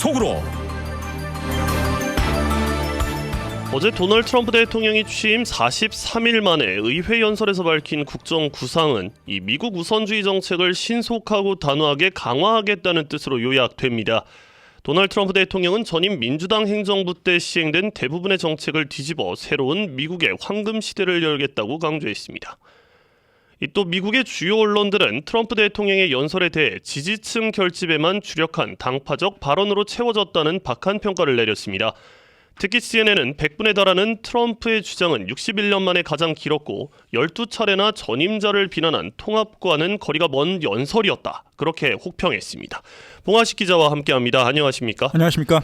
속으로. 어제 도널드 트럼프 대통령이 취임 43일 만에 의회 연설에서 밝힌 국정 구상은 이 미국 우선주의 정책을 신속하고 단호하게 강화하겠다는 뜻으로 요약됩니다. 도널드 트럼프 대통령은 전임 민주당 행정부 때 시행된 대부분의 정책을 뒤집어 새로운 미국의 황금 시대를 열겠다고 강조했습니다. 또 미국의 주요 언론들은 트럼프 대통령의 연설에 대해 지지층 결집에만 주력한 당파적 발언으로 채워졌다는 박한 평가를 내렸습니다. 특히 CNN은 100분에 달하는 트럼프의 주장은 61년 만에 가장 길었고 12차례나 전임자를 비난한 통합과는 거리가 먼 연설이었다. 그렇게 혹평했습니다. 봉화식 기자와 함께합니다. 안녕하십니까? 안녕하십니까?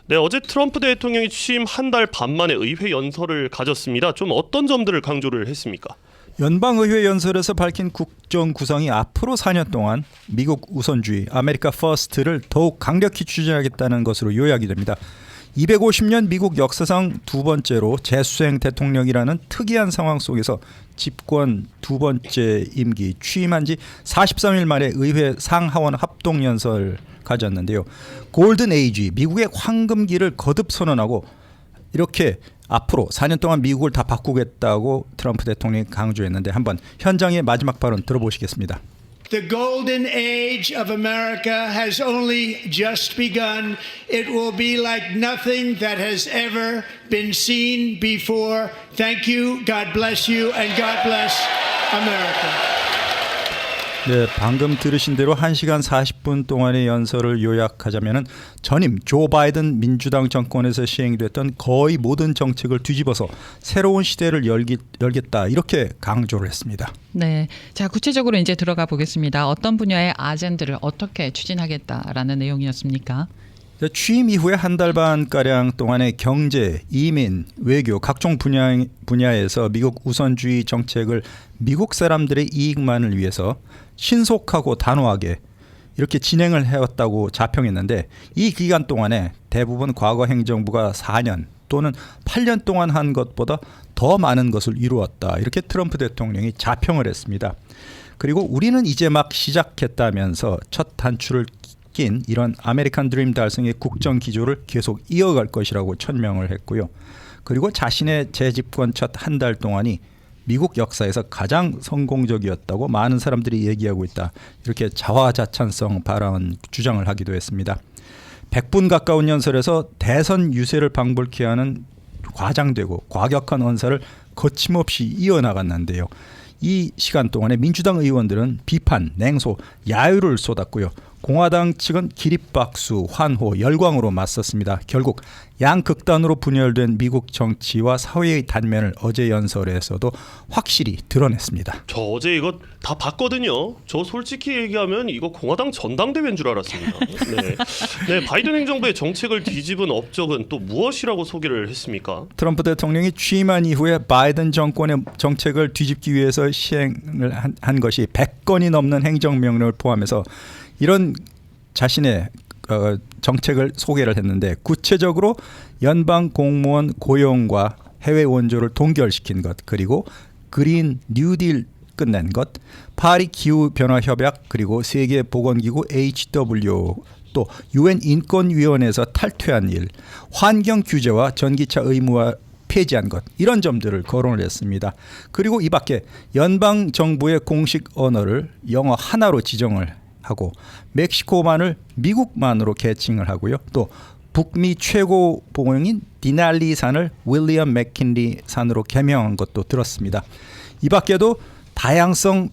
네, 어제 트럼프 대통령이 취임 한 달 반 만에 의회 연설을 가졌습니다. 좀 어떤 점들을 강조를 했습니까? 연방의회 연설에서 밝힌 국정 구상이 앞으로 4년 동안 미국 우선주의, 아메리카 퍼스트를 더욱 강력히 추진하겠다는 것으로 요약이 됩니다. 250년 미국 역사상 두 번째로 재수행 대통령이라는 특이한 상황 속에서 집권 두 번째 임기 취임한 지 43일 만에 의회 상하원 합동연설 가졌는데요. 골든 에이지, 미국의 황금기를 거듭 선언하고 이렇게 앞으로 4년 동안 미국을 다 바꾸겠다고 트럼프 대통령이 강조했는데 한번 현장의 마지막 발언 들어보시겠습니다. The golden age of America has only just begun. It will be like nothing that has ever been seen before. Thank you. God bless you and God bless America. 네, 방금 들으신 대로 1시간 40분 동안의 연설을 요약하자면 전임 조 바이든 민주당 정권에서 시행됐던 거의 모든 정책을 뒤집어서 새로운 시대를 열겠다 이렇게 강조를 했습니다. 네, 자 구체적으로 이제 들어가 보겠습니다. 어떤 분야의 아젠드를 어떻게 추진하겠다라는 내용이었습니까? 취임 이후에 한 달 반 가량 동안의 경제, 이민, 외교 각종 분야에서 미국 우선주의 정책을 미국 사람들의 이익만을 위해서 신속하고 단호하게 이렇게 진행을 해왔다고 자평했는데 이 기간 동안에 대부분 과거 행정부가 4년 또는 8년 동안 한 것보다 더 많은 것을 이루었다. 이렇게 트럼프 대통령이 자평을 했습니다. 그리고 우리는 이제 막 시작했다면서 첫 단추를 낀 이런 아메리칸 드림 달성의 국정 기조를 계속 이어갈 것이라고 천명을 했고요. 그리고 자신의 재집권 첫 한 달 동안이 미국 역사에서 가장 성공적이었다고 많은 사람들이 얘기하고 있다. 이렇게 자화자찬성 발언 주장을 하기도 했습니다. 100분 가까운 연설에서 대선 유세를 방불케 하는 과장되고 과격한 언사를 거침없이 이어나갔는데요. 이 시간 동안에 민주당 의원들은 비판, 냉소, 야유를 쏟았고요. 공화당 측은 기립박수, 환호, 열광으로 맞섰습니다. 결국 양극단으로 분열된 미국 정치와 사회의 단면을 어제 연설에서도 확실히 드러냈습니다. 저 어제 이거 다 봤거든요. 저 솔직히 얘기하면 이거 공화당 전당대회인 줄 알았습니다. 네, 바이든 행정부의 정책을 뒤집은 업적은 또 무엇이라고 소개를 했습니까? 트럼프 대통령이 취임한 이후에 바이든 정권의 정책을 뒤집기 위해서 시행을 한 것이 100건이 넘는 행정명령을 포함해서 이런 자신의 정책을 소개를 했는데 구체적으로 연방 공무원 고용과 해외 원조를 동결시킨 것, 그리고 그린 뉴딜 끝낸 것, 파리 기후 변화 협약, 그리고 세계 보건기구 HW, 또 UN 인권위원회에서 탈퇴한 일, 환경 규제와 전기차 의무화 폐지한 것, 이런 점들을 거론을 했습니다. 그리고 이 밖에 연방 정부의 공식 언어를 영어 하나로 지정을 하고 멕시코만을 미국만으로 개칭을 하고요. 또 북미 최고 봉인 디날리 산을 윌리엄 맥킨리 산으로 개명한 것도 들었습니다. 이 밖에도 다양성,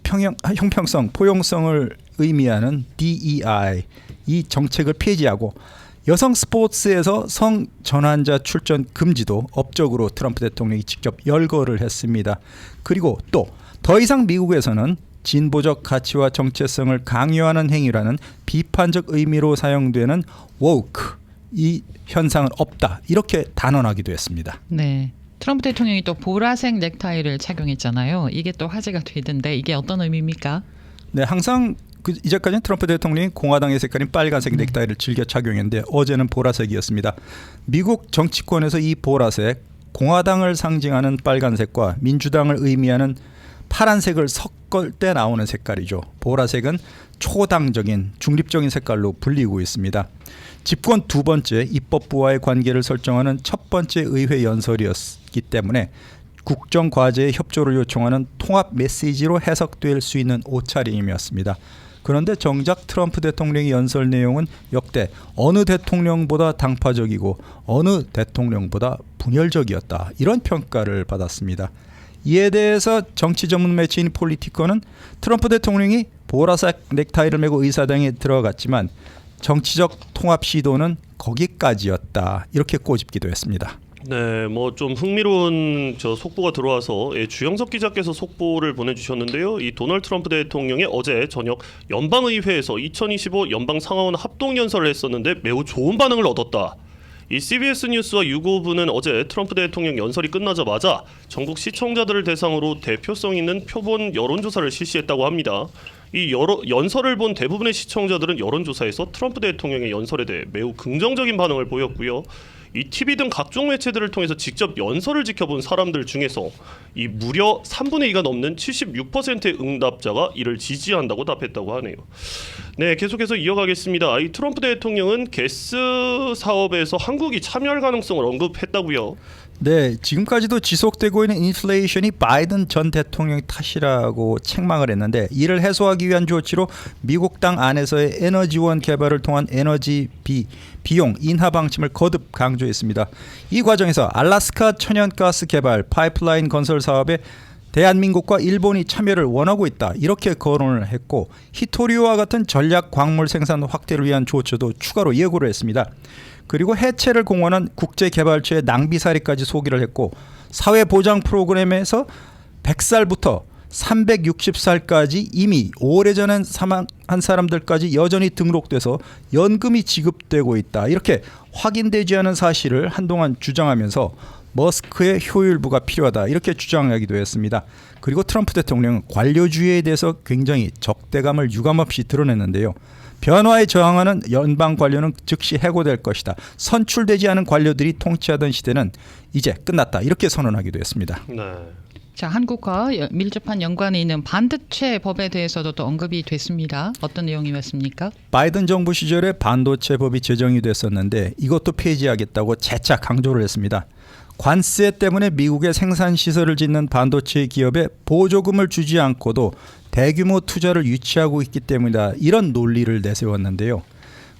형평성, 포용성을 의미하는 DEI 이 정책을 폐지하고 여성 스포츠에서 성전환자 출전 금지도 업적으로 트럼프 대통령이 직접 열거를 했습니다. 그리고 또 더 이상 미국에서는 진보적 가치와 정체성을 강요하는 행위라는 비판적 의미로 사용되는 woke 이 현상은 없다. 이렇게 단언하기도 했습니다. 네. 트럼프 대통령이 또 보라색 넥타이를 착용했잖아요. 이게 또 화제가 되던데 이게 어떤 의미입니까? 네, 항상 이제까지는 트럼프 대통령이 공화당의 색깔인 빨간색 넥타이를 즐겨 착용했는데 어제는 보라색이었습니다. 미국 정치권에서 이 보라색, 공화당을 상징하는 빨간색과 민주당을 의미하는 파란색을 섞을 때 나오는 색깔이죠. 보라색은 초당적인 중립적인 색깔로 불리고 있습니다. 집권 두 번째 입법부와의 관계를 설정하는 첫 번째 의회 연설이었기 때문에 국정과제의 협조를 요청하는 통합 메시지로 해석될 수 있는 옷차림이었습니다. 그런데 정작 트럼프 대통령의 연설 내용은 역대 어느 대통령보다 당파적이고 어느 대통령보다 분열적이었다. 이런 평가를 받았습니다. 이에 대해서 정치 전문 매체인 폴리티커는 트럼프 대통령이 보라색 넥타이를 메고 의사당에 들어갔지만 정치적 통합 시도는 거기까지였다. 이렇게 꼬집기도 했습니다. 네, 뭐 좀 흥미로운 속보가 들어와서 주영석 기자께서 속보를 보내주셨는데요. 이 도널드 트럼프 대통령이 어제 저녁 연방의회에서 2025 연방 상하원 합동 연설을 했었는데 매우 좋은 반응을 얻었다. 이 CBS 뉴스와 유고부는 어제 트럼프 대통령 연설이 끝나자마자 전국 시청자들을 대상으로 대표성 있는 표본 여론조사를 실시했다고 합니다. 이 연설을 본 대부분의 시청자들은 여론조사에서 트럼프 대통령의 연설에 대해 매우 긍정적인 반응을 보였고요. 이 TV 등 각종 매체들을 통해서 직접 연설을 지켜본 사람들 중에서 이 무려 3분의 2가 넘는 76%의 응답자가 이를 지지한다고 답했다고 하네요. 네, 계속해서 이어가겠습니다. 이 트럼프 대통령은 게스 사업에서 한국이 참여할 가능성을 언급했다고요. 네, 지금까지도 지속되고 있는 인플레이션이 바이든 전 대통령 탓이라고 책망을 했는데 이를 해소하기 위한 조치로 미국 당 안에서의 에너지원 개발을 통한 에너지 비용 인하 방침을 거듭 강조했습니다. 이 과정에서 알래스카 천연가스 개발 파이프라인 건설 사업에 대한민국과 일본이 참여를 원하고 있다. 이렇게 거론을 했고 히토리오와 같은 전략 광물 생산 확대를 위한 조처도 추가로 예고를 했습니다. 그리고 해체를 공언한 국제개발처의 낭비살이까지 소개를 했고 사회보장 프로그램에서 100살부터 360살까지 이미 오래전에 사망한 사람들까지 여전히 등록돼서 연금이 지급되고 있다. 이렇게 확인되지 않은 사실을 한동안 주장하면서 머스크의 효율부가 필요하다. 이렇게 주장하기도 했습니다. 그리고 트럼프 대통령은 관료주의에 대해서 굉장히 적대감을 유감없이 드러냈는데요. 변화에 저항하는 연방 관료는 즉시 해고될 것이다. 선출되지 않은 관료들이 통치하던 시대는 이제 끝났다. 이렇게 선언하기도 했습니다. 네. 자, 한국과 밀접한 연관이 있는 반도체 법에 대해서도 또 언급이 됐습니다. 어떤 내용이었습니까? 바이든 정부 시절에 반도체 법이 제정이 됐었는데 이것도 폐지하겠다고 재차 강조를 했습니다. 관세 때문에 미국의 생산 시설을 짓는 반도체 기업에 보조금을 주지 않고도 대규모 투자를 유치하고 있기 때문이다. 이런 논리를 내세웠는데요.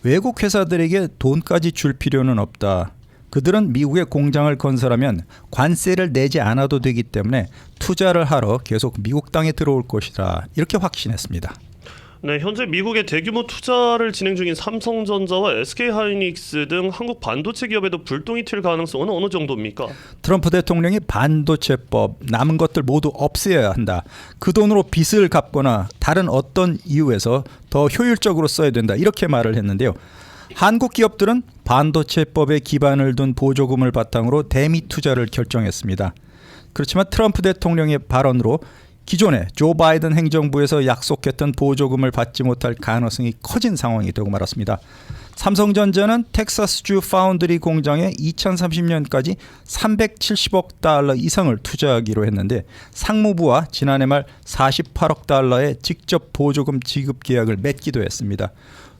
외국 회사들에게 돈까지 줄 필요는 없다. 그들은 미국의 공장을 건설하면 관세를 내지 않아도 되기 때문에 투자를 하러 계속 미국 땅에 들어올 것이다. 이렇게 확신했습니다. 네, 현재 미국의 대규모 투자를 진행 중인 삼성전자와 SK하이닉스 등 한국 반도체 기업에도 불똥이 튈 가능성은 어느 정도입니까? 트럼프 대통령이 반도체법 남은 것들 모두 없애야 한다. 그 돈으로 빚을 갚거나 다른 어떤 이유에서 더 효율적으로 써야 된다. 이렇게 말을 했는데요. 한국 기업들은 반도체법에 기반을 둔 보조금을 바탕으로 대미 투자를 결정했습니다. 그렇지만 트럼프 대통령의 발언으로 기존에 조 바이든 행정부에서 약속했던 보조금을 받지 못할 가능성이 커진 상황이 되고 말았습니다. 삼성전자는 텍사스주 파운드리 공장에 2030년까지 370억 달러 이상을 투자하기로 했는데 상무부와 지난해 말 48억 달러의 직접 보조금 지급 계약을 맺기도 했습니다.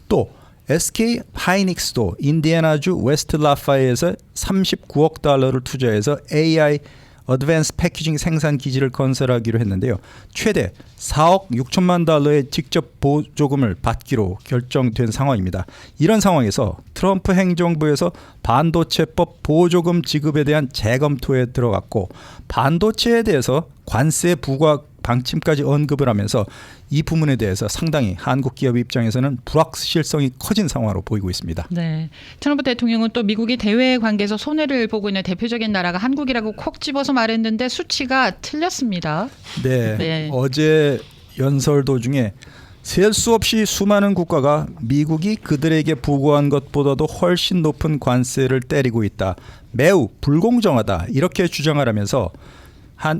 또 SK 하이닉스도 인디애나주 웨스트 라파에서 39억 달러를 투자해서 AI 어드밴스 패키징 생산 기지를 건설하기로 했는데요. 최대 4억 6천만 달러의 직접 보조금을 받기로 결정된 상황입니다. 이런 상황에서 트럼프 행정부에서 반도체법 보조금 지급에 대한 재검토에 들어갔고 반도체에 대해서 관세 부과 방침까지 언급을 하면서 이 부분에 대해서 상당히 한국 기업 입장에서는 불확실성이 커진 상황으로 보이고 있습니다. 네, 트럼프 대통령은 또 미국이 대외 관계에서 손해를 보고 있는 대표적인 나라가 한국이라고 콕 집어서 말했는데 수치가 틀렸습니다. 네, 네. 어제 연설 도중에 셀 수 없이 수많은 국가가 미국이 그들에게 부과한 것보다도 훨씬 높은 관세를 때리고 있다. 매우 불공정하다. 이렇게 주장을 하면서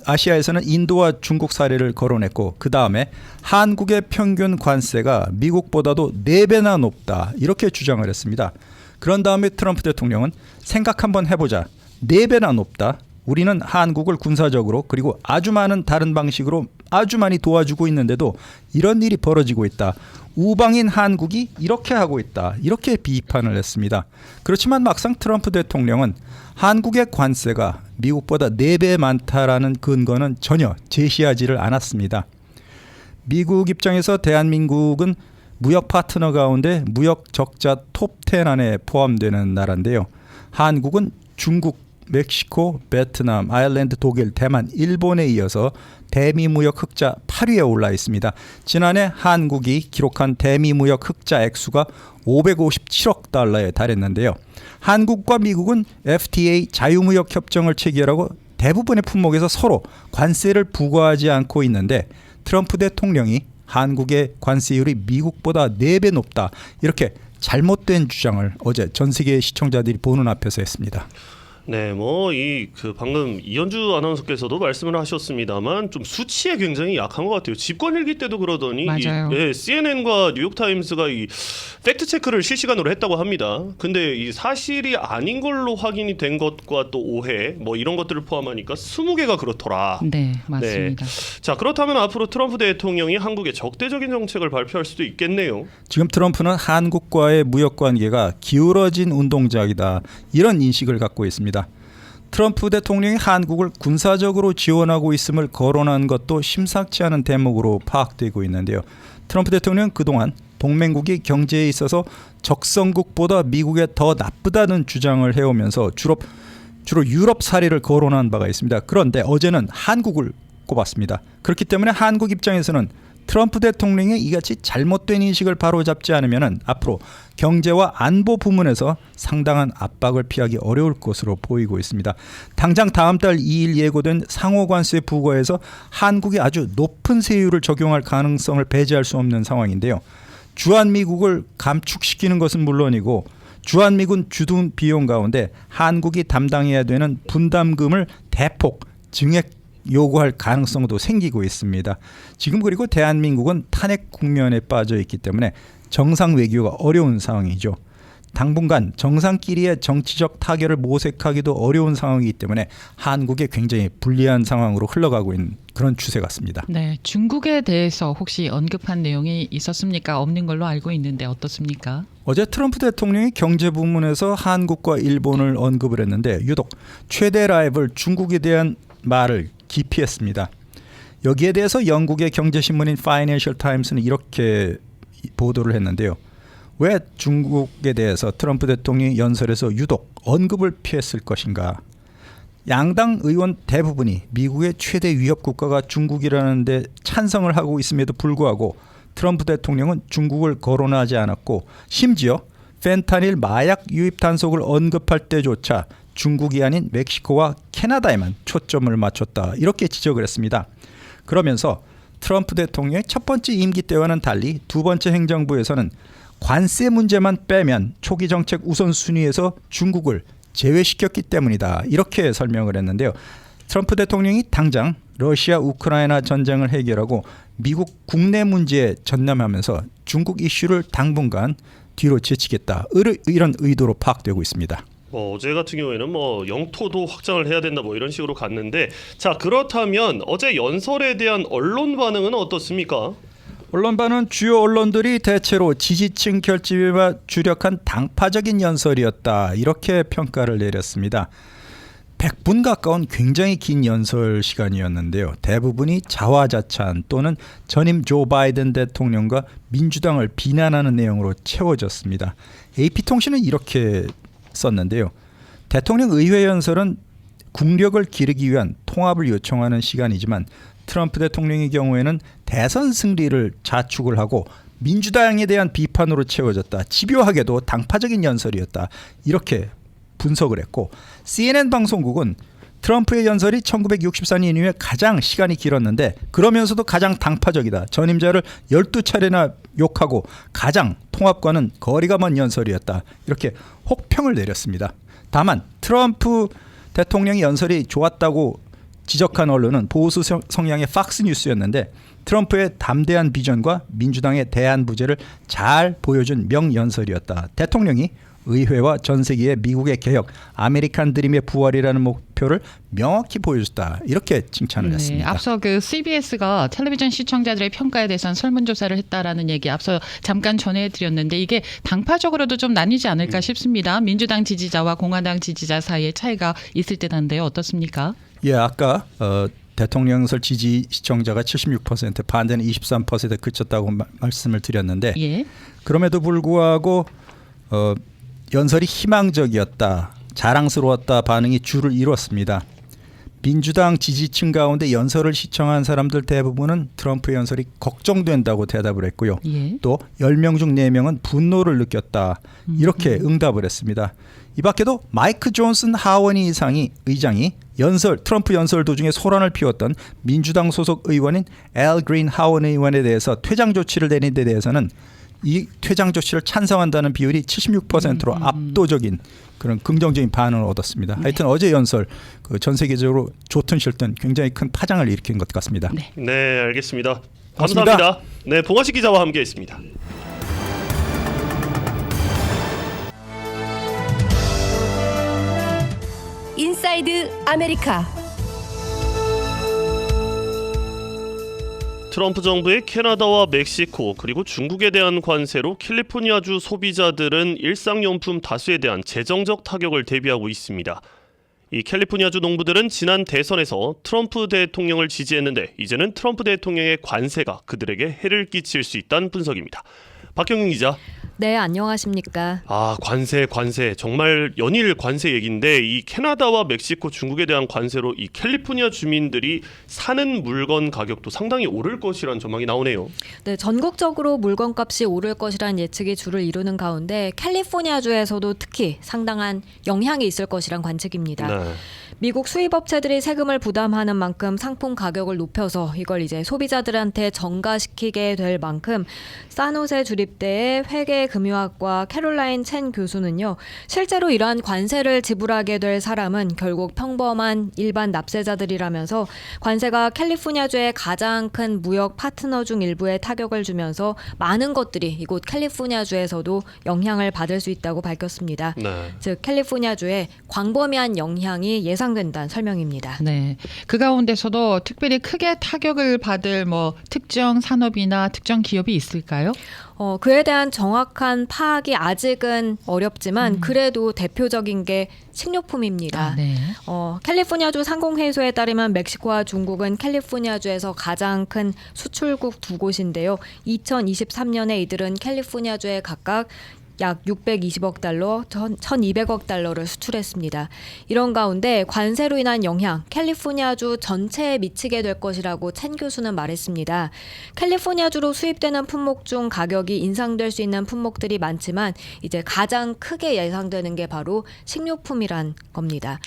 아시아에서는 인도와 중국 사례를 거론했고 그 다음에 한국의 평균 관세가 미국보다도 4배나 높다 이렇게 주장을 했습니다. 그런 다음에 트럼프 대통령은 생각 한번 해보자. 4배나 높다. 우리는 한국을 군사적으로 그리고 아주 많은 다른 방식으로 아주 많이 도와주고 있는데도 이런 일이 벌어지고 있다. 우방인 한국이 이렇게 하고 있다. 이렇게 비판을 했습니다. 그렇지만 막상 트럼프 대통령은 한국의 관세가 미국보다 4배 많다라는 근거는 전혀 제시하지를 않았습니다. 미국 입장에서 대한민국은 무역 파트너 가운데 무역 적자 톱10 안에 포함되는 나라인데요. 한국은 중국, 멕시코, 베트남, 아일랜드, 독일, 대만, 일본에 이어서 대미 무역 흑자 8위에 올라 있습니다. 지난해 한국이 기록한 대미 무역 흑자 액수가 557억 달러에 달했는데요. 한국과 미국은 FTA 자유무역 협정을 체결하고 대부분의 품목에서 서로 관세를 부과하지 않고 있는데 트럼프 대통령이 한국의 관세율이 미국보다 4배 높다. 이렇게 잘못된 주장을 어제 전 세계 시청자들이 보는 앞에서 했습니다. 네, 방금 이현주 아나운서께서도 말씀을 하셨습니다만 좀 수치에 굉장히 약한 것 같아요. 집권일기 때도 그러더니 맞아요. CNN과 뉴욕타임스가 이 팩트 체크를 실시간으로 했다고 합니다. 근데 이 사실이 아닌 걸로 확인이 된 것과 또 오해 이런 것들을 포함하니까 20개가 그렇더라. 네, 맞습니다. 자, 그렇다면 앞으로 트럼프 대통령이 한국에 적대적인 정책을 발표할 수도 있겠네요. 지금 트럼프는 한국과의 무역 관계가 기울어진 운동장이다. 이런 인식을 갖고 있습니다. 트럼프 대통령이 한국을 군사적으로 지원하고 있음을 거론한 것도 심상치 않은 대목으로 파악되고 있는데요. 트럼프 대통령은 그동안 동맹국이 경제에 있어서 적성국보다 미국에 더 나쁘다는 주장을 해오면서 주로 유럽 사례를 거론한 바가 있습니다. 그런데 어제는 한국을 꼽았습니다. 그렇기 때문에 한국 입장에서는 트럼프 대통령이 이같이 잘못된 인식을 바로잡지 않으면 앞으로 경제와 안보 부문에서 상당한 압박을 피하기 어려울 것으로 보이고 있습니다. 당장 다음 달 2일 예고된 상호관세 부과에서 한국이 아주 높은 세율을 적용할 가능성을 배제할 수 없는 상황인데요. 주한미국을 감축시키는 것은 물론이고 주한미군 주둔 비용 가운데 한국이 담당해야 되는 분담금을 대폭 증액 요구할 가능성도 생기고 있습니다. 지금 그리고 대한민국은 탄핵 국면에 빠져 있기 때문에 정상 외교가 어려운 상황이죠. 당분간 정상끼리의 정치적 타결을 모색하기도 어려운 상황이기 때문에 한국에 굉장히 불리한 상황으로 흘러가고 있는 그런 추세 같습니다. 네, 중국에 대해서 혹시 언급한 내용이 있었습니까? 없는 걸로 알고 있는데 어떻습니까? 어제 트럼프 대통령이 경제 부문에서 한국과 일본을 언급을 했는데 유독 최대 라이벌 중국에 대한 말을 기피했습니다. 여기에 대해서 영국의 경제신문인 파이낸셜 타임스는 이렇게 보도를 했는데요. 왜 중국에 대해서 트럼프 대통령이 연설에서 유독 언급을 피했을 것인가? 양당 의원 대부분이 미국의 최대 위협 국가가 중국이라는 데 찬성을 하고 있음에도 불구하고 트럼프 대통령은 중국을 거론하지 않았고 심지어 펜타닐 마약 유입 단속을 언급할 때조차 중국이 아닌 멕시코와 캐나다에만 초점을 맞췄다. 이렇게 지적을 했습니다. 그러면서 트럼프 대통령의 첫 번째 임기 때와는 달리 두 번째 행정부에서는 관세 문제만 빼면 초기 정책 우선순위에서 중국을 제외시켰기 때문이다. 이렇게 설명을 했는데요. 트럼프 대통령이 당장 러시아 우크라이나 전쟁을 해결하고 미국 국내 문제에 전념하면서 중국 이슈를 당분간 뒤로 제치겠다. 이런 의도로 파악되고 있습니다. 어제 같은 경우에는 영토도 확장을 해야 된다 이런 식으로 갔는데 자, 그렇다면 어제 연설에 대한 언론 반응은 어떻습니까? 언론 반응은 주요 언론들이 대체로 지지층 결집에만 주력한 당파적인 연설이었다. 이렇게 평가를 내렸습니다. 100분 가까운 굉장히 긴 연설 시간이었는데요. 대부분이 자화자찬 또는 전임 조 바이든 대통령과 민주당을 비난하는 내용으로 채워졌습니다. AP통신은 이렇게 썼는데요. 대통령 의회 연설은 국력을 기르기 위한 통합을 요청하는 시간이지만 트럼프 대통령의 경우에는 대선 승리를 자축을 하고 민주당에 대한 비판으로 채워졌다. 집요하게도 당파적인 연설이었다. 이렇게 분석을 했고 CNN 방송국은 트럼프의 연설이 1964년 이후에 가장 시간이 길었는데 그러면서도 가장 당파적이다. 전임자를 12차례나 욕하고 가장 통합과는 거리가 먼 연설이었다. 이렇게 혹평을 내렸습니다. 다만 트럼프 대통령의 연설이 좋았다고 지적한 언론은 보수 성향의 팍스뉴스였는데 트럼프의 담대한 비전과 민주당의 대안 부재를 잘 보여준 명연설이었다. 대통령이 의회와 전 세계의 미국의 개혁, 아메리칸 드림의 부활이라는 목표를 명확히 보여줬다. 이렇게 칭찬을 했습니다. 앞서 그 CBS가 텔레비전 시청자들의 평가에 대해서는 설문조사를 했다라는 얘기 앞서 잠깐 전해드렸는데 이게 당파적으로도 좀 나뉘지 않을까 싶습니다. 민주당 지지자와 공화당 지지자 사이에 차이가 있을 듯한데요. 어떻습니까? 예, 아까 대통령 연설 지지 시청자가 76%, 반대는 23%에 그쳤다고 말씀을 드렸는데 예. 그럼에도 불구하고 연설이 희망적이었다, 자랑스러웠다 반응이 주를 이뤘습니다. 민주당 지지층 가운데 연설을 시청한 사람들 대부분은 트럼프의 연설이 걱정된다고 대답을 했고요. 예. 또 10명 중 4명은 분노를 느꼈다. 이렇게 응답을 했습니다. 이 밖에도 마이크 존슨 하원의 의장이 트럼프 연설 도중에 소란을 피웠던 민주당 소속 의원인 앨 그린 하원 의원에 대해서 퇴장 조치를 내린 데 대해서는 이 퇴장 조치를 찬성한다는 비율이 76%로 압도적인 그런 긍정적인 반응을 얻었습니다. 하여튼 어제 연설 전 세계적으로 좋든 싫든 굉장히 큰 파장을 일으킨 것 같습니다. 네, 알겠습니다. 고맙습니다. 감사합니다. 네, 봉화식 기자와 함께했습니다. 인사이드 아메리카. 트럼프 정부의 캐나다와 멕시코 그리고 중국에 대한 관세로 캘리포니아주 소비자들은 일상용품 다수에 대한 재정적 타격을 대비하고 있습니다. 이 캘리포니아주 농부들은 지난 대선에서 트럼프 대통령을 지지했는데 이제는 트럼프 대통령의 관세가 그들에게 해를 끼칠 수 있다는 분석입니다. 박경윤 기자. 네, 안녕하십니까. 관세 정말 연일 관세 얘기인데 이 캐나다와 멕시코, 중국에 대한 관세로 이 캘리포니아 주민들이 사는 물건 가격도 상당히 오를 것이라는 전망이 나오네요. 네, 전국적으로 물건값이 오를 것이라는 예측이 주를 이루는 가운데 캘리포니아주에서도 특히 상당한 영향이 있을 것이란 관측입니다. 네. 미국 수입업체들이 세금을 부담하는 만큼 상품 가격을 높여서 이걸 이제 소비자들한테 전가시키게 될 만큼 산호세 주립대의 회계금융학과 캐롤라인 첸 교수는요. 실제로 이러한 관세를 지불하게 될 사람은 결국 평범한 일반 납세자들이라면서 관세가 캘리포니아주의 가장 큰 무역 파트너 중 일부에 타격을 주면서 많은 것들이 이곳 캘리포니아주에서도 영향을 받을 수 있다고 밝혔습니다. 네. 즉 캘리포니아주에 광범위한 영향이 예상된다는 설명입니다. 네. 그 가운데서도 특별히 크게 타격을 받을 특정 산업이나 특정 기업이 있을까요? 그에 대한 정확한 파악이 아직은 어렵지만 그래도 대표적인 게 식료품입니다. 네. 캘리포니아주 상공회의소에 따르면 멕시코와 중국은 캘리포니아주에서 가장 큰 수출국 두 곳인데요. 2023년에 이들은 캘리포니아주에 각각 약 620억 달러, 1,200억 달러를 수출했습니다. 이런 가운데 관세로 인한 영향, 캘리포니아주 전체에 미치게 될 것이라고 첸 교수는 말했습니다. 캘리포니아주로 수입되는 품목 중 가격이 인상될 수 있는 품목들이 많지만 이제 가장 크게 예상되는 게 바로 식료품이란 겁니다.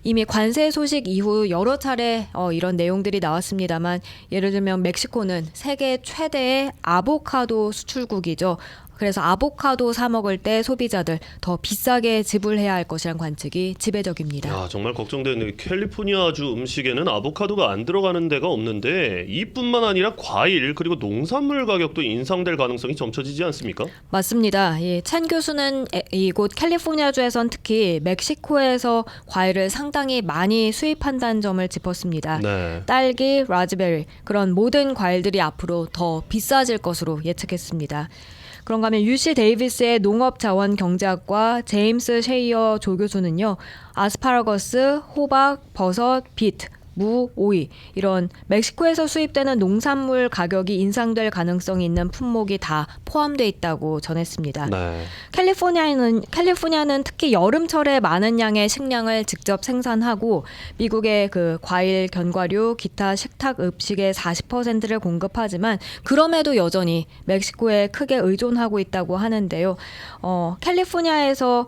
이미 관세 소식 이후 여러 차례 이런 내용들이 나왔습니다만 예를 들면 멕시코는 세계 최대의 아보카도 수출국이죠. 그래서 아보카도 사 먹을 때 소비자들 더 비싸게 지불해야 할 것이란 관측이 지배적입니다. 정말 걱정되는 캘리포니아주 음식에는 아보카도가 안 들어가는 데가 없는데 이뿐만 아니라 과일 그리고 농산물 가격도 인상될 가능성이 점쳐지지 않습니까? 맞습니다. 첸 교수는 이곳 캘리포니아주에선 특히 멕시코에서 과일을 상당히 많이 수입한다는 점을 짚었습니다. 네. 딸기, 라즈베리 그런 모든 과일들이 앞으로 더 비싸질 것으로 예측했습니다. 그런가 하면 UC 데이비스의 농업자원경제학과 제임스 셰이어 조교수는요. 아스파라거스, 호박, 버섯, 비트, 무, 오이 이런 멕시코에서 수입되는 농산물 가격이 인상될 가능성이 있는 품목이 다 포함되어 있다고 전했습니다. 네. 캘리포니아는 특히 여름철에 많은 양의 식량을 직접 생산하고 미국의 그 과일, 견과류, 기타 식탁 음식의 40%를 공급하지만 그럼에도 여전히 멕시코에 크게 의존하고 있다고 하는데요. 캘리포니아에서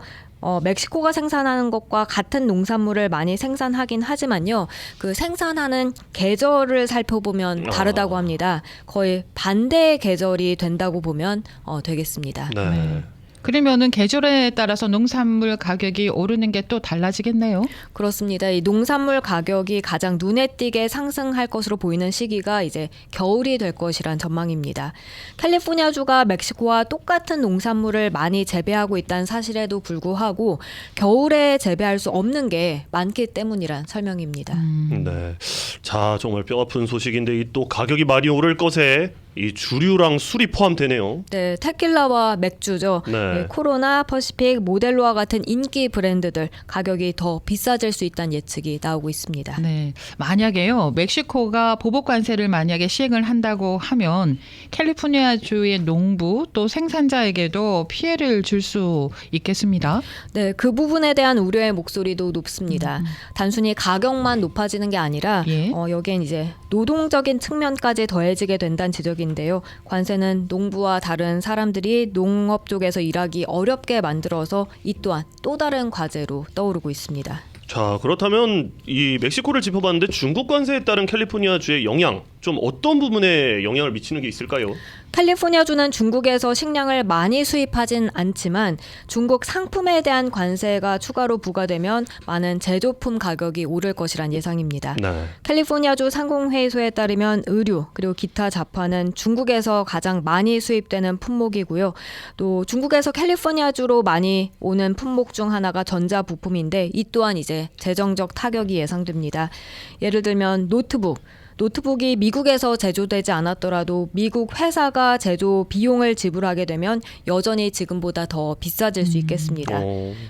멕시코가 생산하는 것과 같은 농산물을 많이 생산하긴 하지만요. 그 생산하는 계절을 살펴보면 다르다고 합니다. 거의 반대의 계절이 된다고 보면 되겠습니다. 네. 그러면은 계절에 따라서 농산물 가격이 오르는 게 또 달라지겠네요. 그렇습니다. 이 농산물 가격이 가장 눈에 띄게 상승할 것으로 보이는 시기가 이제 겨울이 될 것이란 전망입니다. 캘리포니아주가 멕시코와 똑같은 농산물을 많이 재배하고 있다는 사실에도 불구하고 겨울에 재배할 수 없는 게 많기 때문이란 설명입니다. 네. 자, 정말 뼈아픈 소식인데 이 또 가격이 많이 오를 것에 이 주류랑 술이 포함되네요. 네, 테킬라와 맥주죠. 네. 네, 코로나, 퍼시픽, 모델로와 같은 인기 브랜드들 가격이 더 비싸질 수 있다는 예측이 나오고 있습니다. 네, 만약에요 멕시코가 보복 관세를 만약에 시행을 한다고 하면 캘리포니아주의 농부 또 생산자에게도 피해를 줄 수 있겠습니다. 네, 그 부분에 대한 우려의 목소리도 높습니다. 단순히 가격만 높아지는 게 아니라 예. 여기엔 이제 노동적인 측면까지 더해지게 된다는 지적인데요. 관세는 농부와 다른 사람들이 농업 쪽에서 일하기 어렵게 만들어서 이 또한 또 다른 과제로 떠오르고 있습니다. 자, 그렇다면 이 멕시코를 짚어봤는데 중국 관세에 따른 캘리포니아주의 영향, 좀 어떤 부분에 영향을 미치는 게 있을까요? 캘리포니아주는 중국에서 식량을 많이 수입하진 않지만 중국 상품에 대한 관세가 추가로 부과되면 많은 제조품 가격이 오를 것이란 예상입니다. 네. 캘리포니아주 상공회의소에 따르면 의류 그리고 기타 자파는 중국에서 가장 많이 수입되는 품목이고요. 또 중국에서 캘리포니아주로 많이 오는 품목 중 하나가 전자부품인데 이 또한 이제 재정적 타격이 예상됩니다. 예를 들면 노트북이 미국에서 제조되지 않았더라도 미국 회사가 제조 비용을 지불하게 되면 여전히 지금보다 더 비싸질 수 있겠습니다.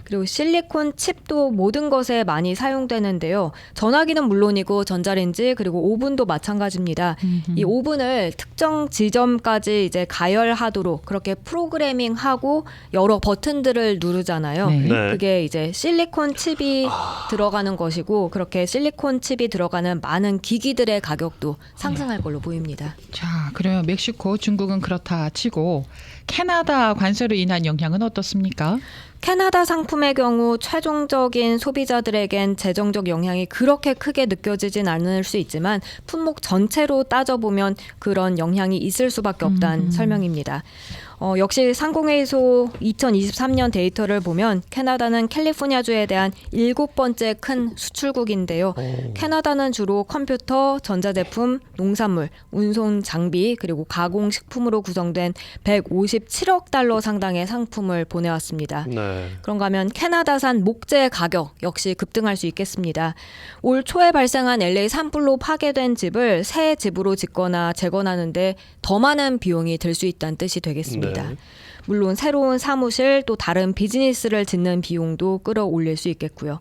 그리고 실리콘 칩도 모든 것에 많이 사용되는데요. 전화기는 물론이고 전자레인지 그리고 오븐도 마찬가지입니다. 이 오븐을 특정 지점까지 이제 가열하도록 그렇게 프로그래밍하고 여러 버튼들을 누르잖아요. 네. 네. 그게 이제 실리콘 칩이 들어가는 것이고 그렇게 실리콘 칩이 들어가는 많은 기기들의 가격도 상승할 걸로 보입니다. 자, 그러면 멕시코, 중국은 그렇다 치고 캐나다 관세로 인한 영향은 어떻습니까? 캐나다 상품의 경우 최종적인 소비자들에겐 재정적 영향이 그렇게 크게 느껴지진 않을 수 있지만 품목 전체로 따져보면 그런 영향이 있을 수밖에 없다는 설명입니다. 역시 상공회의소 2023년 데이터를 보면 캐나다는 캘리포니아주에 대한 7번째 큰 수출국인데요. 캐나다는 주로 컴퓨터, 전자제품, 농산물, 운송 장비 그리고 가공식품으로 구성된 157억 달러 상당의 상품을 보내왔습니다. 네. 그런가 하면 캐나다산 목재 가격 역시 급등할 수 있겠습니다. 올 초에 발생한 LA 산불로 파괴된 집을 새 집으로 짓거나 재건하는데 더 많은 비용이 들 수 있다는 뜻이 되겠습니다. 네. 물론 새로운 사무실 또 다른 비즈니스를 짓는 비용도 끌어올릴 수 있겠고요.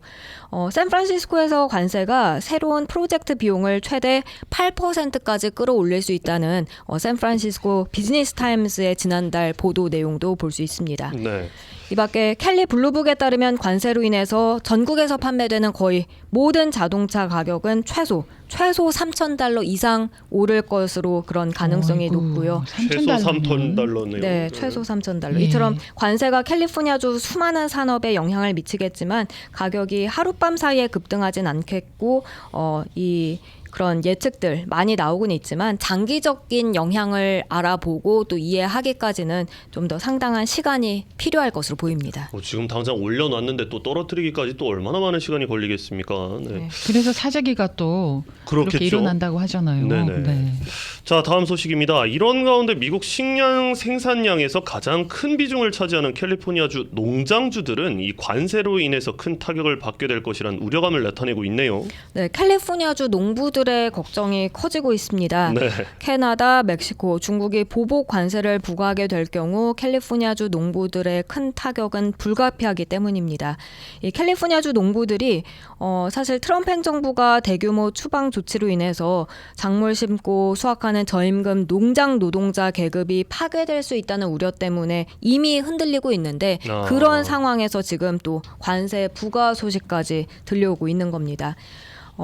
샌프란시스코에서 관세가 새로운 프로젝트 비용을 최대 8%까지 끌어올릴 수 있다는 샌프란시스코 비즈니스 타임스의 지난달 보도 내용도 볼 수 있습니다. 네. 이 밖에 캘리 블루북에 따르면 관세로 인해서 전국에서 판매되는 거의 모든 자동차 가격은 최소 3,000달러 이상 오를 것으로 그런 가능성이 어이구, 높고요. 최소 3톤 달러네요. 네, 최소 3,000달러. 예. 이처럼 관세가 캘리포니아주 수많은 산업에 영향을 미치겠지만 가격이 하룻밤 사이에 급등하진 않겠고 그런 예측들 많이 나오곤 있지만 장기적인 영향을 알아보고 또 이해하기까지는 좀 더 상당한 시간이 필요할 것으로 보입니다. 지금 당장 올려놨는데 또 떨어뜨리기까지 또 얼마나 많은 시간이 걸리겠습니까? 네. 네. 그래서 사재기가 또 그렇겠죠. 그렇게 일어난다고 하잖아요. 네네. 네. 자, 다음 소식입니다. 이런 가운데 미국 식량 생산량에서 가장 큰 비중을 차지하는 캘리포니아주 농장주들은 이 관세로 인해서 큰 타격을 받게 될 것이란 우려감을 나타내고 있네요. 네, 캘리포니아주 농부들의 걱정이 커지고 있습니다. 네. 캐나다, 멕시코, 중국이 보복 관세를 부과하게 될 경우 캘리포니아주 농부들의 큰 타격은 불가피하기 때문입니다. 이 캘리포니아주 농부들이 사실 트럼프 행정부가 대규모 추방 조치로 인해서 작물 심고 수확하는 저임금 농장 노동자 계급이 파괴될 수 있다는 우려 때문에 이미 흔들리고 있는데 그런 상황에서 지금 또 관세 부과 소식까지 들려오고 있는 겁니다.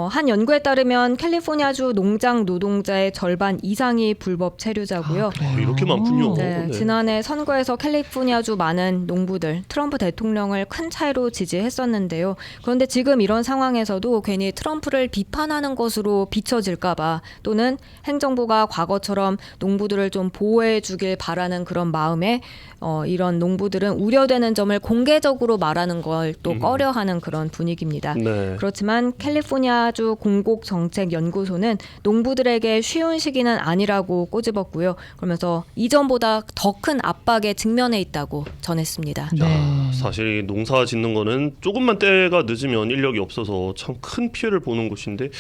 한 연구에 따르면 캘리포니아주 농장 노동자의 절반 이상이 불법 체류자고요. 이렇게 많군요. 네, 네. 지난해 선거에서 캘리포니아주 많은 농부들 트럼프 대통령을 큰 차이로 지지했었는데요. 그런데 지금 이런 상황에서도 괜히 트럼프를 비판하는 것으로 비춰질까 봐 또는 행정부가 과거처럼 농부들을 좀 보호해 주길 바라는 그런 마음에 이런 농부들은 우려되는 점을 공개적으로 말하는 걸 또 꺼려하는 그런 분위기입니다. 네. 그렇지만 캘리포니아주 공곡정책연구소는 농부들에게 쉬운 시기는 아니라고 꼬집었고요. 그러면서 이전보다 더 큰 압박에 직면해 있다고 전했습니다. 네. 사실 농사 짓는 거는 조금만 때가 늦으면 인력이 없어서 참 큰 피해를 보는 곳인데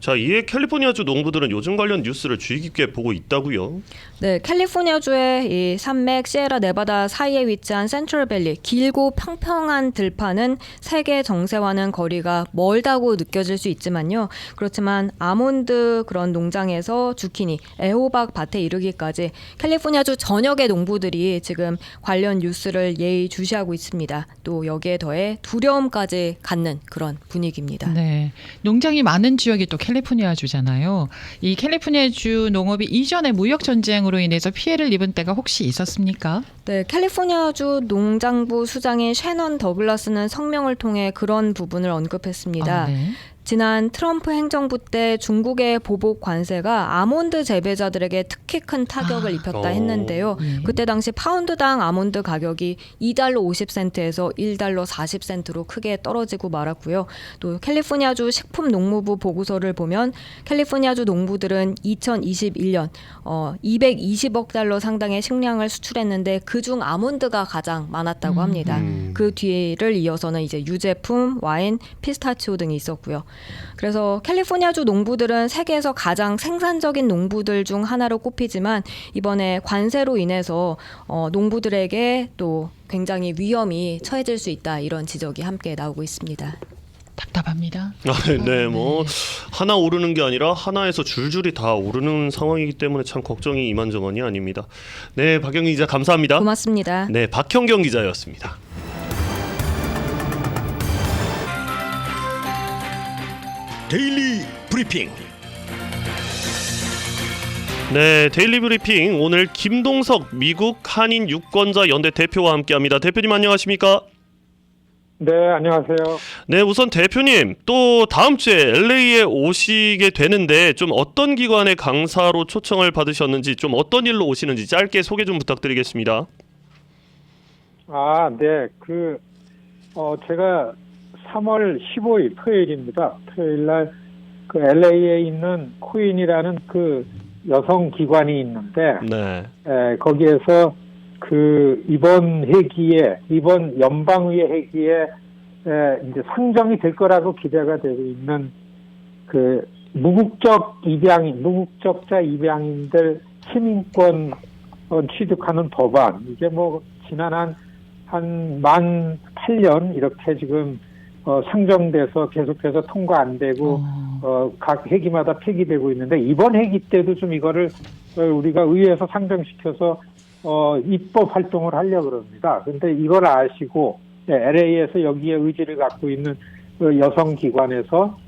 자, 이에 캘리포니아주 농부들은 요즘 관련 뉴스를 주의 깊게 보고 있다고요? 네, 캘리포니아주의 이 산맥 시에라 네바다 사이에 위치한 센트럴밸리 길고 평평한 들판은 세계 정세와는 거리가 멀다고 느껴질 수 있지만요. 그렇지만 아몬드 그런 농장에서 주키니, 애호박 밭에 이르기까지 캘리포니아주 전역의 농부들이 지금 관련 뉴스를 예의주시하고 있습니다. 또 여기에 더해 두려움까지 갖는 그런 분위기입니다. 네, 농장이 많은 지역이 또 캘리포니아주잖아요. 이 캘리포니아주 농업이 이전에 무역 전쟁으로 인해서 피해를 입은 때가 혹시 있었습니까? 네, 캘리포니아주 농장부 수장인 셰넌 더글라스는 성명을 통해 그런 부분을 언급했습니다. 네. 지난 트럼프 행정부 때 중국의 보복 관세가 아몬드 재배자들에게 특히 큰 타격을 입혔다 했는데요. 그때 당시 파운드당 아몬드 가격이 2달러 50센트에서 1달러 40센트로 크게 떨어지고 말았고요. 또 캘리포니아주 식품농무부 보고서를 보면 캘리포니아주 농부들은 2021년 220억 달러 상당의 식량을 수출했는데 그중 아몬드가 가장 많았다고 합니다. 그 뒤를 이어서는 이제 유제품, 와인, 피스타치오 등이 있었고요. 그래서 캘리포니아주 농부들은 세계에서 가장 생산적인 농부들 중 하나로 꼽히지만 이번에 관세로 인해서 농부들에게 또 굉장히 위험이 처해질 수 있다 이런 지적이 함께 나오고 있습니다. 답답합니다. 네, 뭐 하나 오르는 게 아니라 하나에서 줄줄이 다 오르는 상황이기 때문에 참 걱정이 이만저만이 아닙니다. 네, 박영희 기자 감사합니다. 고맙습니다. 네, 박형경 기자였습니다. 데일리 브리핑. 네, 데일리 브리핑 오늘 김동석 미국 한인 유권자 연대 대표와 함께합니다. 대표님 안녕하십니까? 네, 안녕하세요. 네, 우선 대표님 또 다음 주에 LA에 오시게 되는데 좀 어떤 기관의 강사로 초청을 받으셨는지 좀 어떤 일로 오시는지 짧게 소개 좀 부탁드리겠습니다. 아, 네. 제가 3월 15일 토요일입니다. 토요일 날 그 LA에 있는 코인이라는 그 여성 기관이 있는데 네. 거기에서 그 이번 연방의회 회기에 이제 상정이 될 거라고 기대가 되고 있는 그 무국적자 입양인들 시민권 취득하는 법안, 이게 뭐 지난 한 만 8년 이렇게 지금 상정돼서 계속해서 통과 안 되고 각 회기마다 폐기되고 있는데 이번 회기 때도 좀 이거를 우리가 의회에서 상정시켜서 입법 활동을 하려고 그럽니다. 근데 이걸 아시고 LA에서 여기에 의지를 갖고 있는 그 여성 기관에서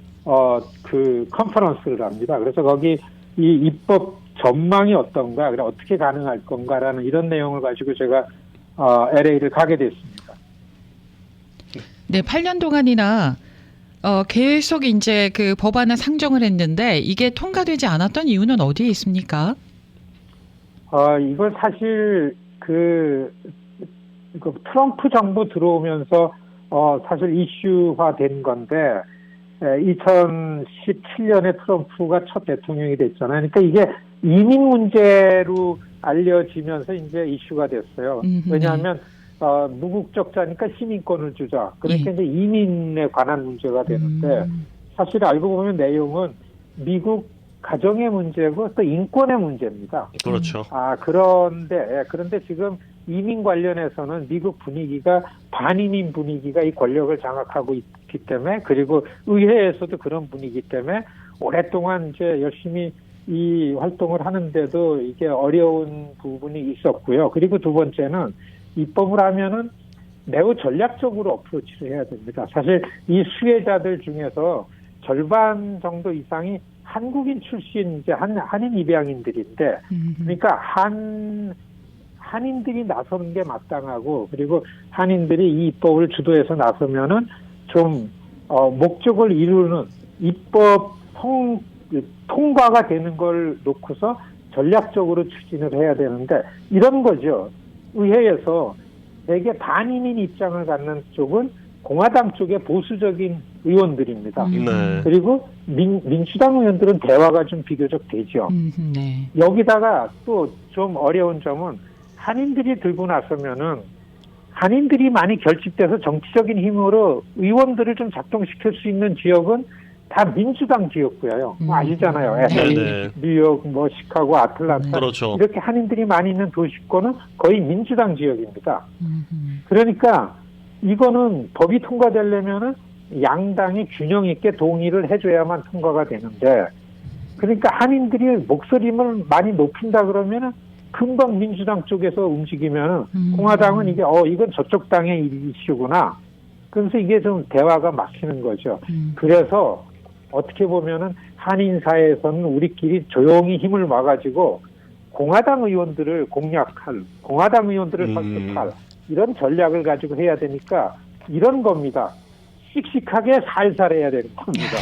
그 컨퍼런스를 합니다. 그래서 거기 이 입법 전망이 어떤가, 그래 어떻게 가능할 건가라는 이런 내용을 가지고 제가 LA를 가게 됐습니다. 네, 8년 동안이나 계속 이제 그 법안을 상정을 했는데 이게 통과되지 않았던 이유는 어디에 있습니까? 이걸 사실 그 트럼프 정부 들어오면서 사실 이슈화된 건데 2017년에 트럼프가 첫 대통령이 됐잖아요. 그러니까 이게 이민 문제로 알려지면서 이제 이슈가 됐어요. 왜냐하면 무국적자니까 시민권을 주자. 그러니까 이제 이민에 관한 문제가 되는데 사실 알고 보면 내용은 미국 가정의 문제고 또 인권의 문제입니다. 그렇죠. 그런데 지금 이민 관련해서는 미국 분위기가 반이민 분위기가 이 권력을 장악하고 있기 때문에, 그리고 의회에서도 그런 분위기 때문에 오랫동안 이제 열심히 이 활동을 하는데도 이게 어려운 부분이 있었고요. 그리고 두 번째는 입법을 하면은 매우 전략적으로 어프로치를 해야 됩니다. 사실 이 수혜자들 중에서 절반 정도 이상이 한국인 출신 이제 한인 입양인들인데, 그러니까 한인들이 나서는 게 마땅하고, 그리고 한인들이 이 입법을 주도해서 나서면은 좀 목적을 이루는 입법 통과가 되는 걸 놓고서 전략적으로 추진을 해야 되는데, 이런 거죠. 의회에서 되게 반인인 입장을 갖는 쪽은 공화당 쪽의 보수적인 의원들입니다. 네. 그리고 민주당 의원들은 대화가 좀 비교적 되죠. 네. 여기다가 또 좀 어려운 점은 한인들이 들고 나서면은 한인들이 많이 결집돼서 정치적인 힘으로 의원들을 좀 작동시킬 수 있는 지역은 다 민주당 지역구예요. 아시잖아요. LA, 네네. 뉴욕, 뭐 시카고, 아틀란타 그렇죠. 이렇게 한인들이 많이 있는 도시권은 거의 민주당 지역입니다. 그러니까 이거는 법이 통과되려면은 양당이 균형 있게 동의를 해줘야만 통과가 되는데, 그러니까 한인들이 목소리를 많이 높인다 그러면은 금방 민주당 쪽에서 움직이면은 공화당은 이게 이건 저쪽 당의 이슈구나. 그래서 이게 좀 대화가 막히는 거죠. 그래서 어떻게 보면은 한인 사회에서는 우리끼리 조용히 힘을 모아가지고 공화당 의원들을 공략할, 공화당 의원들을 설득할 이런 전략을 가지고 해야 되니까 이런 겁니다. 씩씩하게 살살 해야 되는 겁니다.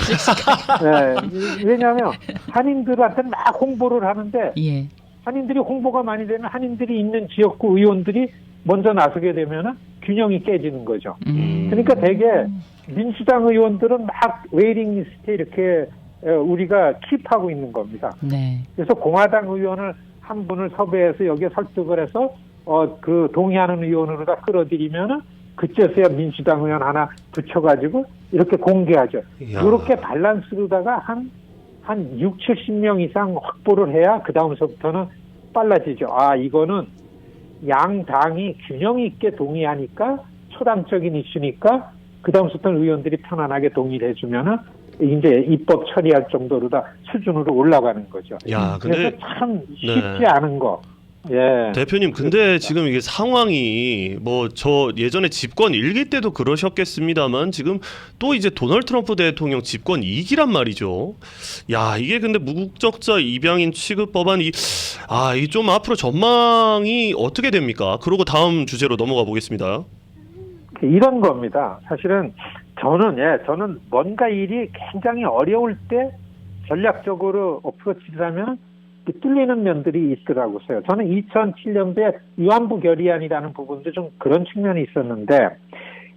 네, 왜냐하면 한인들한테 막 홍보를 하는데, 예. 한인들이 홍보가 많이 되면 한인들이 있는 지역구 의원들이 먼저 나서게 되면은 균형이 깨지는 거죠. 그러니까 되게 민주당 의원들은 막 웨이팅 리스트에 이렇게 우리가 킵하고 있는 겁니다. 네. 그래서 공화당 의원을 한 분을 섭외해서 여기에 설득을 해서 그 동의하는 의원으로 다 끌어들이면은 그때서야 민주당 의원 하나 붙여가지고 이렇게 공개하죠. 이야. 이렇게 밸런스로다가 한 6, 70명 이상 확보를 해야 그 다음서부터는 빨라지죠. 이거는 양 당이 균형 있게 동의하니까 초당적인 이슈니까 그 다음부터는 의원들이 편안하게 동의를 해주면은 이제 입법 처리할 정도로 다 수준으로 올라가는 거죠. 야, 근데 그래서 참 쉽지 네. 않은 거. 예. 대표님, 근데 지금 이게 상황이 뭐 저 예전에 집권 1기 때도 그러셨겠습니다만 지금 또 이제 도널드 트럼프 대통령 집권 2기란 말이죠. 야, 이게 근데 무국적자 입양인 취급 법안이 좀 앞으로 전망이 어떻게 됩니까? 그러고 다음 주제로 넘어가 보겠습니다. 이런 겁니다. 사실은 저는 뭔가 일이 굉장히 어려울 때 전략적으로 어프로치를 하면 뚫리는 면들이 있더라고요. 저는 2007년도에 위안부 결의안이라는 부분도 좀 그런 측면이 있었는데,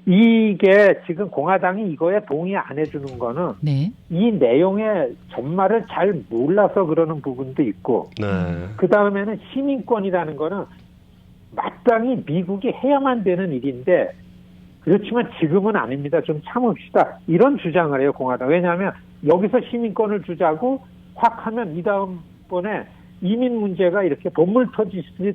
이게 지금 공화당이 이거에 동의 안 해주는 거는 네. 이 내용의 전말을 잘 몰라서 그러는 부분도 있고, 네. 그 다음에는 시민권이라는 거는 마땅히 미국이 해야만 되는 일인데, 그렇지만 지금은 아닙니다. 좀 참읍시다. 이런 주장을 해요, 공화당. 왜냐하면 여기서 시민권을 주자고 확 하면 이 다음번에 이민 문제가 이렇게 본물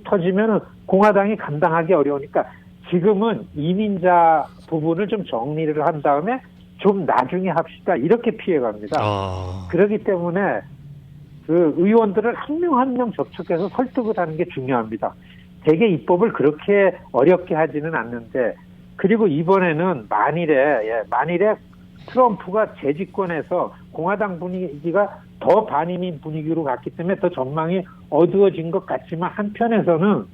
터지면은 공화당이 감당하기 어려우니까 지금은 이민자 부분을 좀 정리를 한 다음에 좀 나중에 합시다. 이렇게 피해갑니다. 그렇기 때문에 그 의원들을 한 명 한 명 접촉해서 설득을 하는 게 중요합니다. 대개 입법을 그렇게 어렵게 하지는 않는데, 그리고 이번에는 만일에 트럼프가 재집권해서 공화당 분위기가 더 반인민 분위기로 갔기 때문에 더 전망이 어두워진 것 같지만, 한편에서는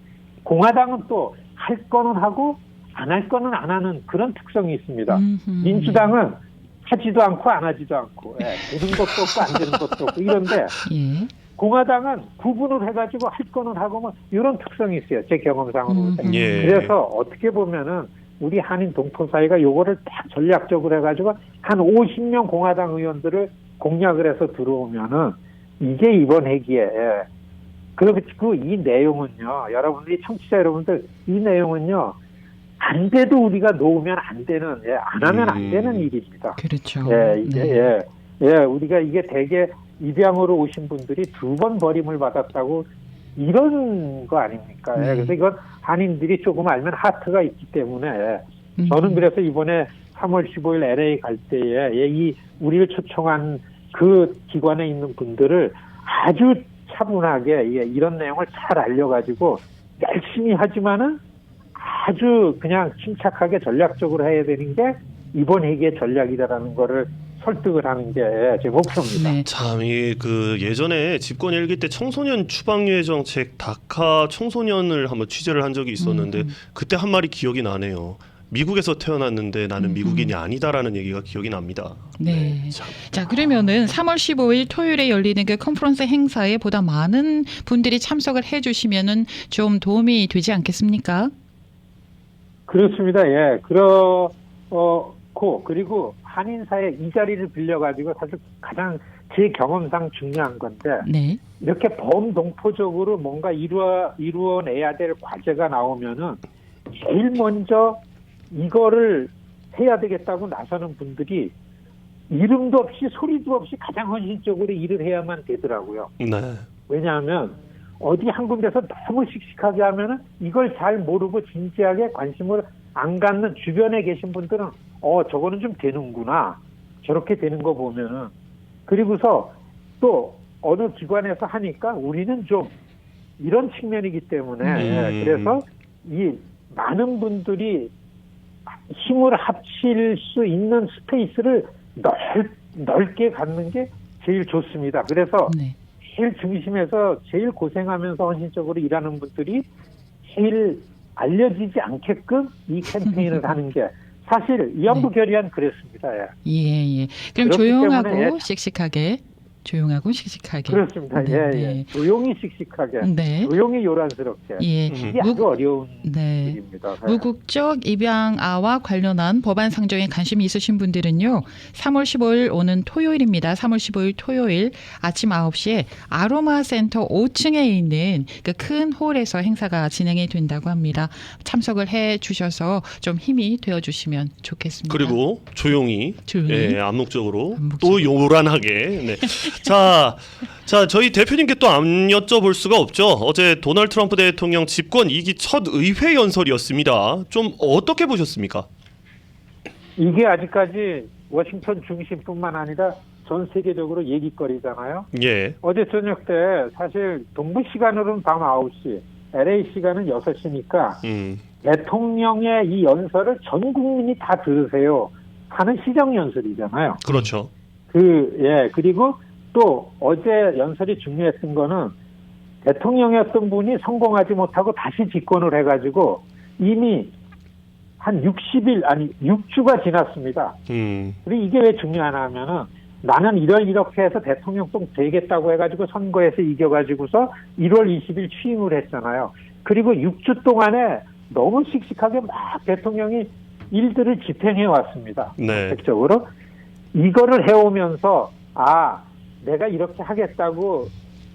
공화당은 또 할 거는 하고 안 할 거는 안 하는 그런 특성이 있습니다. 민주당은 하지도 않고 안 하지도 않고, 되는 것도 없고 안 되는 것도 없고 이런데, 예. 공화당은 구분을 해가지고 할 거는 하고 뭐 이런 특성이 있어요. 제 경험상으로. 예. 그래서 어떻게 보면은 우리 한인 동포 사회가 요거를 딱 전략적으로 해가지고 한 50명 공화당 의원들을 공략을 해서 들어오면은 이게 이번 회기에, 그리고 이 내용은요, 여러분들이 청취자 여러분들, 이 내용은요 안 돼도 우리가 놓으면 안 되는, 안 하면 안 되는 일입니다. 그렇죠. 이게 우리가 이게 대개 입양으로 오신 분들이 2번 버림을 받았다고 이런 거 아닙니까? 그래서 이건 한인들이 조금 알면 하트가 있기 때문에 저는 그래서 이번에 3월 15일 LA 갈 때에 이 우리를 초청한 그 기관에 있는 분들을 아주 차분하게 이런 내용을 잘 알려가지고 열심히 하지만은 아주 그냥 침착하게 전략적으로 해야 되는 게 이번 회기의 전략이다라는 거를 설득을 하는 게 제 목표입니다. 네. 참, 그 예전에 집권 일기 때 청소년 추방유예 정책 다카 청소년을 한번 취재를 한 적이 있었는데 그때 한 말이 기억이 나네요. 미국에서 태어났는데 나는 미국인이 아니다라는 얘기가 기억이 납니다. 네. 참. 자, 그러면은 3월 15일 토요일에 열리는 그 컨퍼런스 행사에 보다 많은 분들이 참석을 해주시면은 좀 도움이 되지 않겠습니까? 그렇습니다. 예. 그리고 한인사의 이 자리를 빌려가지고 사실 가장 제 경험상 중요한 건데 네. 이렇게 범동포적으로 뭔가 이루어내야 될 과제가 나오면은 제일 먼저 이거를 해야 되겠다고 나서는 분들이 이름도 없이 소리도 없이 가장 헌신적으로 일을 해야만 되더라고요. 네. 왜냐하면 어디 한 군데서 너무 씩씩하게 하면은 이걸 잘 모르고 진지하게 관심을 안 갖는 주변에 계신 분들은 저거는 좀 되는구나. 저렇게 되는 거 보면은. 그리고서 또 어느 기관에서 하니까 우리는 좀 이런 측면이기 때문에 그래서 이 많은 분들이 힘을 합칠 수 있는 스페이스를 넓게 갖는 게 제일 좋습니다. 그래서 네. 제일 중심에서 제일 고생하면서 헌신적으로 일하는 분들이 제일 알려지지 않게끔 이 캠페인을 하는 게 사실 이완부결의안 그랬습니다. 예. 예. 그럼 그렇기 조용하고 때문에 씩씩하게. 그렇습니다. 네. 조용히 씩씩하게, 네. 조용히 요란스럽게. 예. 이게 아주 어려운 네. 일입니다. 네. 무국적 입양아와 관련한 법안 상정에 관심이 있으신 분들은요. 3월 15일 오는 토요일입니다. 3월 15일 토요일 아침 9시에 아로마 센터 5층에 있는 그 큰 홀에서 행사가 진행이 된다고 합니다. 참석을 해 주셔서 좀 힘이 되어 주시면 좋겠습니다. 그리고 조용히. 예, 암묵적으로. 또 암묵적으로. 요란하게. 네. 자, 저희 대표님께 또 안 여쭤볼 수가 없죠. 어제 도널드 트럼프 대통령 집권 2기 첫 의회 연설이었습니다. 좀 어떻게 보셨습니까? 이게 아직까지 워싱턴 중심뿐만 아니라 전 세계적으로 얘기거리잖아요. 예. 어제 저녁 때 사실 동부 시간으로는 밤 9시, LA 시간은 6시니까 대통령의 이 연설을 전 국민이 다 들으세요 하는 시정 연설이잖아요. 그렇죠. 그리고 또 어제 연설이 중요했던 거는 대통령이었던 분이 성공하지 못하고 다시 집권을 해가지고 이미 한 60일, 아니 6주가 지났습니다. 그리고 이게 왜 중요하냐 하면은 나는 이렇게 해서 대통령 또 되겠다고 해가지고 선거에서 이겨가지고서 1월 20일 취임을 했잖아요. 그리고 6주 동안에 너무 씩씩하게 막 대통령이 일들을 집행해 왔습니다. 네. 정책적으로. 이거를 해오면서 내가 이렇게 하겠다고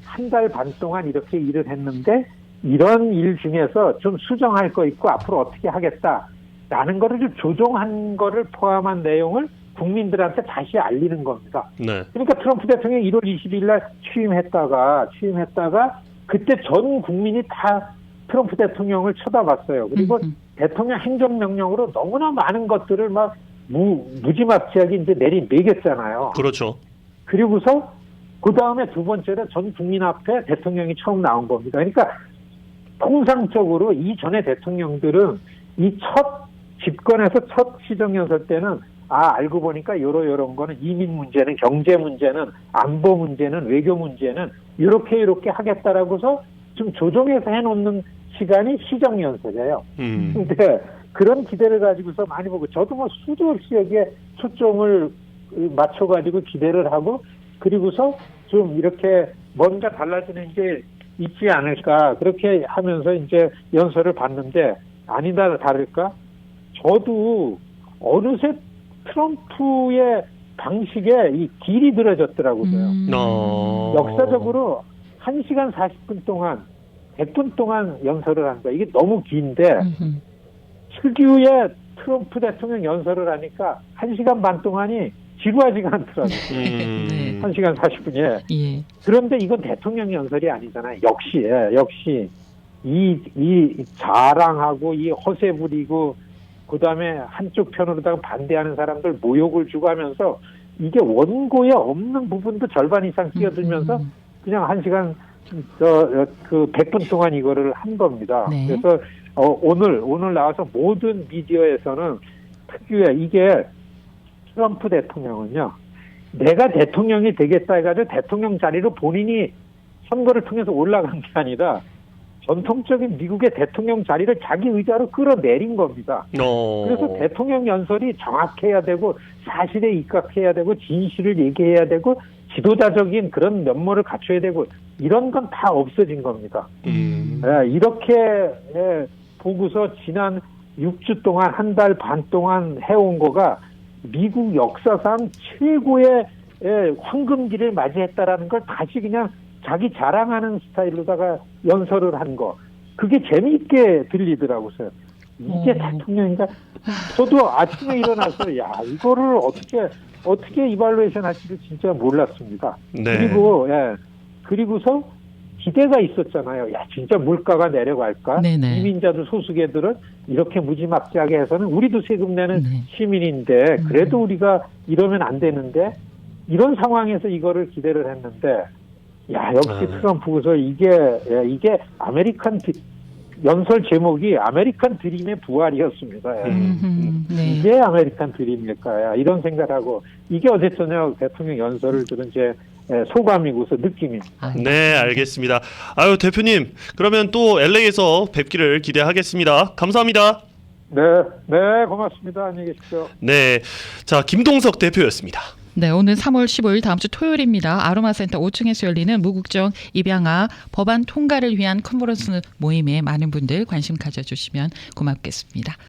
한 달 반 동안 이렇게 일을 했는데 이런 일 중에서 좀 수정할 거 있고 앞으로 어떻게 하겠다라는 거를 좀 조정한 거를 포함한 내용을 국민들한테 다시 알리는 겁니다. 네. 그러니까 트럼프 대통령이 1월 20일 날 취임했다가 그때 전 국민이 다 트럼프 대통령을 쳐다봤어요. 그리고 대통령 행정명령으로 너무나 많은 것들을 막 무지막지하게 이제 매겼잖아요. 그렇죠. 그리고서 그 다음에 두 번째로 전 국민 앞에 대통령이 처음 나온 겁니다. 그러니까 통상적으로 이전의 대통령들은 이 첫 집권에서 첫 시정연설 때는 알고 보니까 요런 거는 이민 문제는 경제 문제는 안보 문제는 외교 문제는 이렇게 하겠다라고서 좀 조정해서 해놓는 시간이 시정연설이에요. 근데 그런 기대를 가지고서 많이 보고 저도 뭐 수도 없이 여기에 초점을 맞춰가지고 기대를 하고 그리고서 좀 이렇게 뭔가 달라지는 게 있지 않을까 그렇게 하면서 이제 연설을 봤는데 아니다 다를까 저도 어느새 트럼프의 방식에 이 길이 들어졌더라고요. 역사적으로 1시간 40분 동안 100분 동안 연설을 한 거야. 이게 너무 긴데 특유의 트럼프 대통령 연설을 하니까 1시간 반 동안이 지루하지가 않더라고요. 1시간 40분에. 예. 그런데 이건 대통령 연설이 아니잖아요. 역시 이 자랑하고 이 허세 부리고 그다음에 한쪽 편으로다가 반대하는 사람들 모욕을 주고 하면서 이게 원고에 없는 부분도 절반 이상 끼어들면서 그냥 1시간 100분 동안 이거를 한 겁니다. 네. 그래서 오늘 나와서 모든 미디어에서는 특유의 이게 트럼프 대통령은요 내가 대통령이 되겠다 해가지고 대통령 자리로 본인이 선거를 통해서 올라간 게 아니라 전통적인 미국의 대통령 자리를 자기 의자로 끌어내린 겁니다. 그래서 대통령 연설이 정확해야 되고 사실에 입각해야 되고 진실을 얘기해야 되고 지도자적인 그런 면모를 갖춰야 되고 이런 건 다 없어진 겁니다. 이렇게 보고서 지난 6주 동안 한 달 반 동안 해온 거가 미국 역사상 최고의 황금기를 맞이했다라는 걸 다시 그냥 자기 자랑하는 스타일로다가 연설을 한 거. 그게 재미있게 들리더라고요. 이게 대통령인가? 저도 아침에 일어나서 야 이거를 어떻게 이발루에이션 할지를 진짜 몰랐습니다. 네. 그리고서 기대가 있었잖아요. 야 진짜 물가가 내려갈까? 네네. 이민자들 소수계들은 이렇게 무지막지하게 해서는 우리도 세금 내는 시민인데 그래도 우리가 이러면 안 되는데 이런 상황에서 이거를 기대를 했는데 야 역시 트럼프고서 이게 아메리칸 연설 제목이 아메리칸 드림의 부활이었습니다. 네. 이게 아메리칸 드림일까요? 이런 생각하고 이게 어제 저녁 대통령 연설을 들은 제 소감이고서 느낌입니다. 네, 알겠습니다. 아유, 대표님, 그러면 또 LA에서 뵙기를 기대하겠습니다. 감사합니다. 네, 고맙습니다. 안녕히 계십시오. 네, 자, 김동석 대표였습니다. 네, 오늘 3월 15일 다음 주 토요일입니다. 아로마센터 5층에서 열리는 무국정 입양아 법안 통과를 위한 컨퍼런스 모임에 많은 분들 관심 가져주시면 고맙겠습니다.